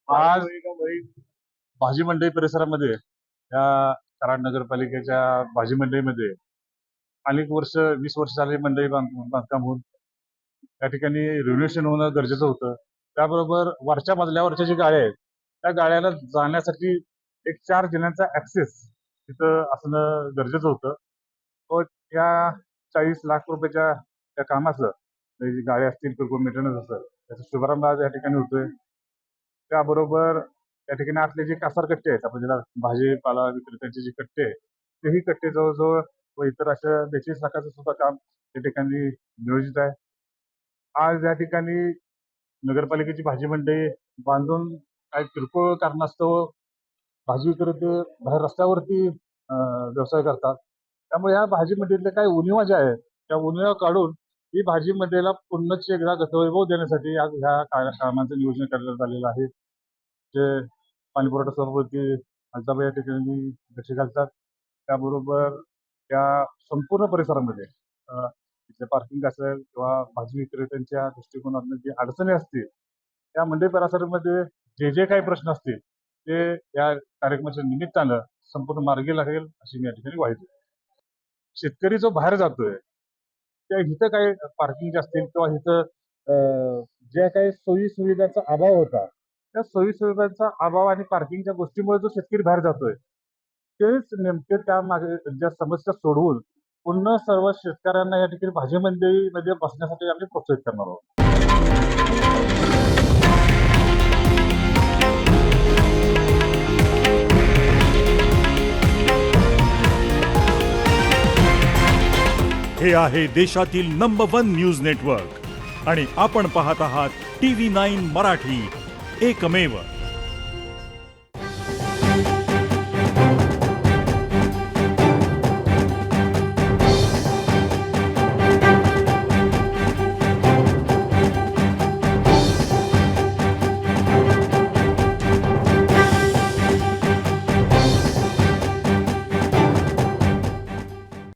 आज भाजी मंडई परिसरामध्ये या कराड नगरपालिकेच्या भाजी मंडईमध्ये अनेक वर्ष 20 वर्ष झाली मंडई बांधकाम होऊन त्या ठिकाणी रिनोव्हेशन होणं गरजेचं होतं. त्याबरोबर वरच्या मजल्यावरच्या जी गाळ्या आहेत त्या गाळ्याला जाण्यासाठी एक 4 जिन्यांचा ऍक्सेस तिथं असणं गरजेचं होतं. व या 40 लाख रुपयाच्या त्या कामाचं म्हणजे जी गाड्या असतील किरकोळ मेंटेनन्स असेल त्याचा शुभारंभ आज या ठिकाणी होतोय. त्याबरोबर त्या ठिकाणी असले जे कासार कट्टे आहेत आपण ज्याला भाजीपाला विक्रेत्यांचे जे कट्टे आहेत तेही कट्टे जवळजवळ व इतर अशा 42 लाखाचं सुद्धा काम त्या ठिकाणी नियोजित आहे. आज या ठिकाणी नगरपालिकेची भाजी मंडई बांधून काही किरकोळ कारणास्तव भाजी विक्रेते बाहेर रस्त्यावरती व्यवसाय करतात. त्यामुळे या भाजी मंडईतल्या काही उणिवा ज्या आहेत त्या उणिवा काढून ही भाजी मंडईला पुन्हा एकदा गतवैभव देण्यासाठी आज ह्या कामांचं नियोजन करण्यात आलेलं आहे. जे पाणीपुरवठा सभापती अजिताबाई या ठिकाणी लक्ष घालतात. त्याबरोबर त्या संपूर्ण परिसरामध्ये तिथे पार्किंग असेल किंवा भाजी विक्रेत्यांच्या दृष्टिकोनातून जी अडचणी असतील त्या मंडई परिसरामध्ये जे जे काही प्रश्न असतील ते या कार्यक्रमाच्या निमित्तानं संपूर्ण मार्गी लागेल अशी मी या ठिकाणी ग्वाही देतो. शेतकरी जो बाहेर जातोय त्या इथं काही पार्किंग असतील किंवा इथं ज्या काही सोयी सुविधांचा अभाव होता त्या सोयी सुविधांचा अभाव आणि पार्किंगच्या गोष्टीमुळे जो शेतकरी बाहेर जातोय तेच नेमके त्या मागे ज्या समस्या सोडवून पुन्हा सर्व शेतकऱ्यांना या ठिकाणी भाजी मंडईमध्ये बसण्यासाठी आम्ही प्रोत्साहित करणार आहोत. हे आहे देशातील नंबर 1 न्यूज नेटवर्क आणि आपण पाहत आहात TV9 मराठी, एकमेव.